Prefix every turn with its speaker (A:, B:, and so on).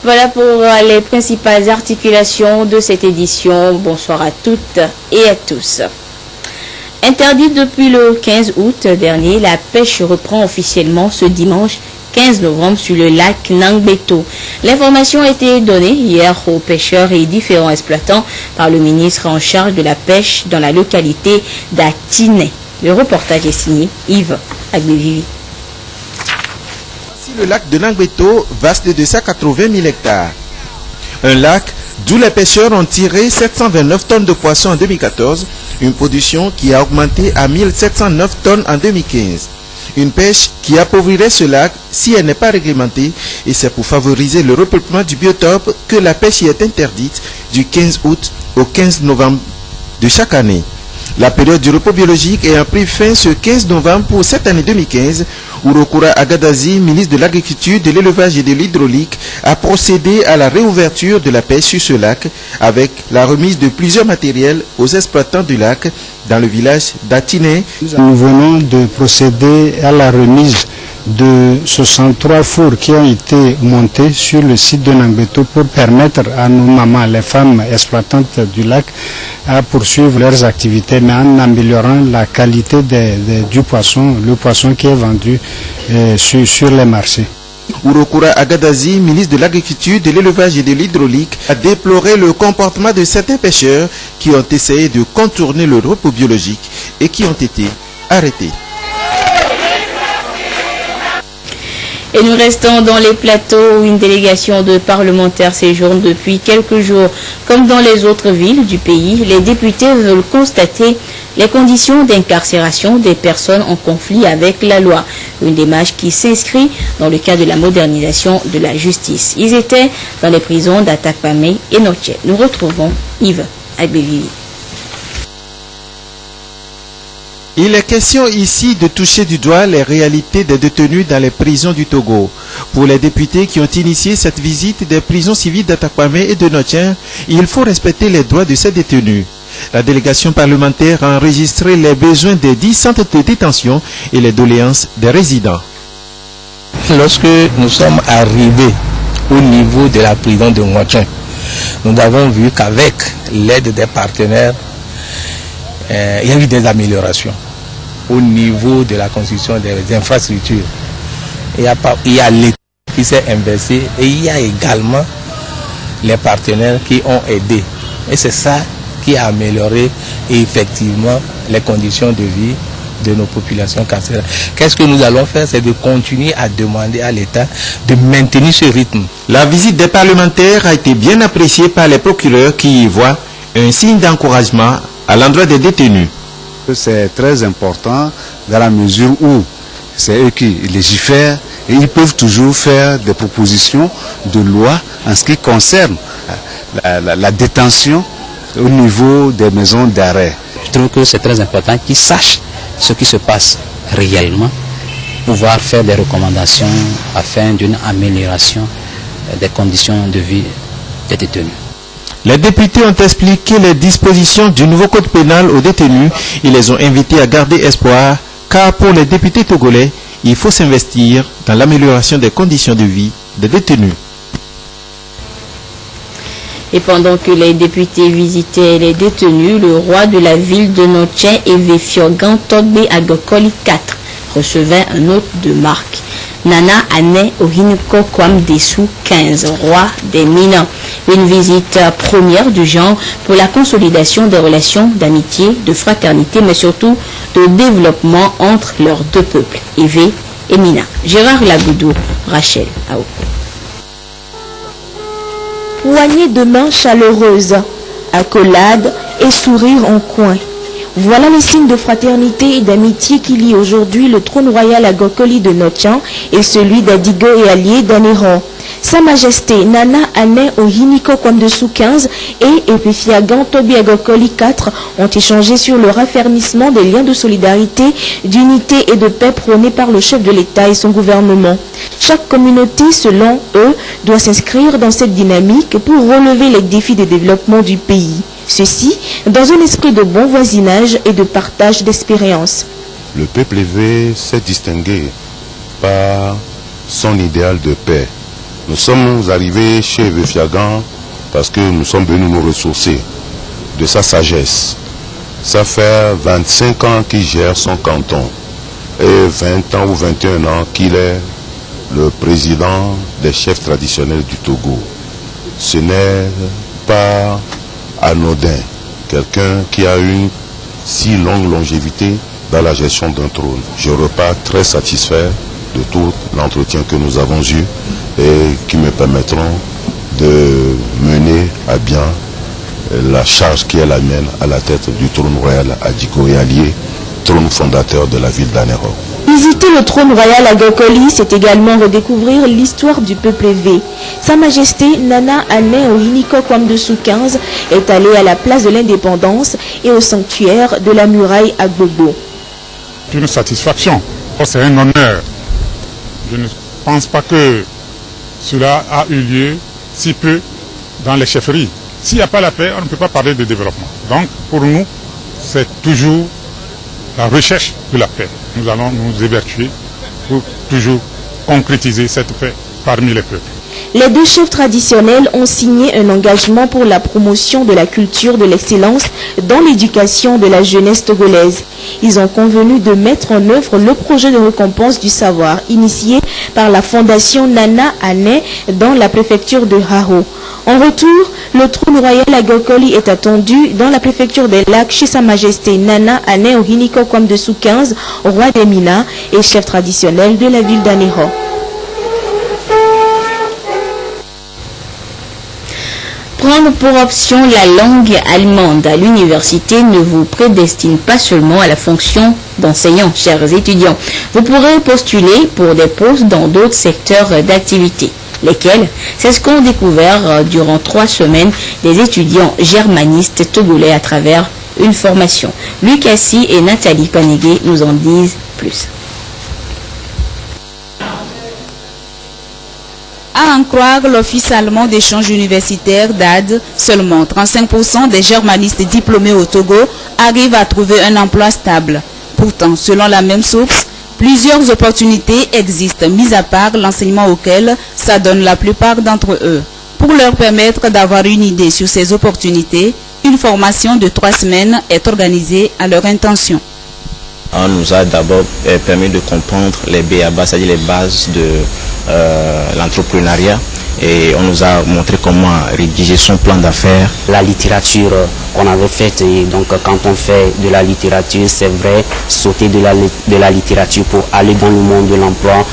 A: Voilà pour les principales articulations de cette édition. Bonsoir à toutes et à tous. Interdite depuis le 15 août dernier, la pêche reprend officiellement ce dimanche 15 novembre sur le lac Nangbeto. L'information a été donnée hier aux pêcheurs et différents exploitants par le ministre en charge de la pêche dans la localité d'Atiné. Le reportage est signé Yves Agbevivi.
B: Voici le lac de Nangbeto, vaste de 180 000 hectares. Un lac d'où les pêcheurs ont tiré 729 tonnes de poissons en 2014, une production qui a augmenté à 1709 tonnes en 2015. Une pêche qui appauvrirait ce lac si elle n'est pas réglementée, et c'est pour favoriser le repeuplement du biotope que la pêche y est interdite du 15 août au 15 novembre de chaque année. La période du repos biologique ayant pris fin ce 15 novembre pour cette année 2015, Urokura Agadazi, ministre de l'Agriculture, de l'Élevage et de l'Hydraulique, a procédé à la réouverture de la pêche sur ce lac avec la remise de plusieurs matériels aux exploitants du lac dans le village d'Atiné.
C: Nous venons de procéder à la remise de 63 fours qui ont été montés sur le site de Nangbeto pour permettre à nos mamans, les femmes exploitantes du lac, à poursuivre leurs activités, mais en améliorant la qualité du poisson, le poisson qui est vendu sur les marchés.
B: Urokura Agadazi, ministre de l'Agriculture, de l'Élevage et de l'Hydraulique, a déploré le comportement de certains pêcheurs qui ont essayé de contourner le repos biologique et qui ont été arrêtés.
A: Et nous restons dans les plateaux où une délégation de parlementaires séjourne depuis quelques jours. Comme dans les autres villes du pays, les députés veulent constater les conditions d'incarcération des personnes en conflit avec la loi. Une démarche qui s'inscrit dans le cadre de la modernisation de la justice. Ils étaient dans les prisons d'Atakpamé et Noche. Nous retrouvons Yves Agbevivi.
B: Il est question ici de toucher du doigt les réalités des détenus dans les prisons du Togo. Pour les députés qui ont initié cette visite des prisons civiles d'Atakpamé et de Notien, il faut respecter les droits de ces détenus. La délégation parlementaire a enregistré les besoins des 10 centres de détention et les doléances des résidents.
D: Lorsque nous sommes arrivés au niveau de la prison de Notien, nous avons vu qu'avec l'aide des partenaires, il y a eu des améliorations au niveau de la construction des infrastructures. Il y a l'État qui s'est investi et il y a également les partenaires qui ont aidé. Et c'est ça qui a amélioré effectivement les conditions de vie de nos populations carcérales. Qu'est-ce que nous allons faire? C'est de continuer à demander à l'État de maintenir ce rythme.
B: La visite des parlementaires a été bien appréciée par les procureurs qui y voient un signe d'encouragement à l'endroit des détenus.
E: C'est très important dans la mesure où c'est eux qui légifèrent et ils peuvent toujours faire des propositions de loi en ce qui concerne la détention au niveau des maisons d'arrêt.
F: Je trouve que c'est très important qu'ils sachent ce qui se passe réellement, pouvoir faire des recommandations afin d'une amélioration des conditions de vie des détenus.
B: Les députés ont expliqué les dispositions du nouveau code pénal aux détenus. Ils les ont invités à garder espoir, car pour les députés togolais, il faut s'investir dans l'amélioration des conditions de vie des détenus.
A: Et pendant que les députés visitaient les détenus, le roi de la ville de Notien, Evefiogan Togbe Agokoli 4, recevait un hôte de marque. Nana Ane Ohiniko Kwam Dessou 15, roi des mines. Une visite première du genre pour la consolidation des relations d'amitié, de fraternité, mais surtout de développement entre leurs deux peuples, Eve et Mina. Gérard Lagoudou, Rachel Aoko.
G: Poignée de main chaleureuse, accolade et sourire en coin. Voilà les signes de fraternité et d'amitié qui lient aujourd'hui le trône royal Agokoli de Notien et celui d'Adigo et allié d'Anéran. Sa Majesté Nana Ane Ohiniko Kwamdessou 15 et Epefiagan Tobi Agokoli 4 ont échangé sur le raffermissement des liens de solidarité, d'unité et de paix prônés par le chef de l'État et son gouvernement. Chaque communauté, selon eux, doit s'inscrire dans cette dynamique pour relever les défis de développement du pays. Ceci dans un esprit de bon voisinage et de partage d'expérience.
H: Le peuple éveillé s'est distingué par son idéal de paix. Nous sommes arrivés chez Vefiagan parce que nous sommes venus nous ressourcer de sa sagesse. Ça fait 25 ans qu'il gère son canton et 20 ans ou 21 ans qu'il est le président des chefs traditionnels du Togo. Ce n'est pas anodin, quelqu'un qui a une si longue longévité dans la gestion d'un trône. Je repars très satisfait de tout l'entretien que nous avons eu et qui me permettront de mener à bien la charge qui est la mienne à la tête du trône royal à Diko et allié, trône fondateur de la ville d'Anero.
G: Visiter le trône royal à Gokoli, c'est également redécouvrir l'histoire du peuple V. Sa Majesté Nana Ané Ohiniko Kwamdossou 15 est allée à la place de l'Indépendance et au sanctuaire de la muraille à Gbogbo.
I: C'est une satisfaction, c'est un honneur. Je ne pense pas que cela a eu lieu si peu dans les chefferies. S'il n'y a pas la paix, on ne peut pas parler de développement. Donc pour nous, c'est toujours la recherche de la paix. Nous allons nous évertuer pour toujours concrétiser cette paix parmi les peuples.
G: Les deux chefs traditionnels ont signé un engagement pour la promotion de la culture de l'excellence dans l'éducation de la jeunesse togolaise. Ils ont convenu de mettre en œuvre le projet de récompense du savoir initié par la fondation Nana Ané dans la préfecture de Haro. En retour, le trône royal à Gokoli est attendu dans la préfecture des Lacs chez Sa Majesté Nana Ané Ohiniko Kwamdossou 15, roi des Mina et chef traditionnel de la ville d'Anero.
A: Prendre pour option la langue allemande à l'université ne vous prédestine pas seulement à la fonction d'enseignant, chers étudiants. Vous pourrez postuler pour des postes dans d'autres secteurs d'activité. Lesquels? C'est ce qu'ont découvert durant 3 semaines des étudiants germanistes togolais à travers une formation. Luc Assi et Nathalie Panégué nous en disent plus.
J: À en croire l'Office allemand d'échange universitaire DAD, seulement 35% des germanistes diplômés au Togo arrivent à trouver un emploi stable. Pourtant, selon la même source, plusieurs opportunités existent, mis à part l'enseignement auquel s'adonnent la plupart d'entre eux. Pour leur permettre d'avoir une idée sur ces opportunités, une formation de 3 semaines est organisée à leur intention.
K: On nous a d'abord permis de comprendre les BABA, c'est-à-dire les bases de l'entrepreneuriat, et on nous a montré comment rédiger son plan d'affaires.
F: La littérature qu'on avait faite, et donc quand on fait de la littérature, c'est vrai, sauter de la littérature pour aller dans le monde de l'emploi.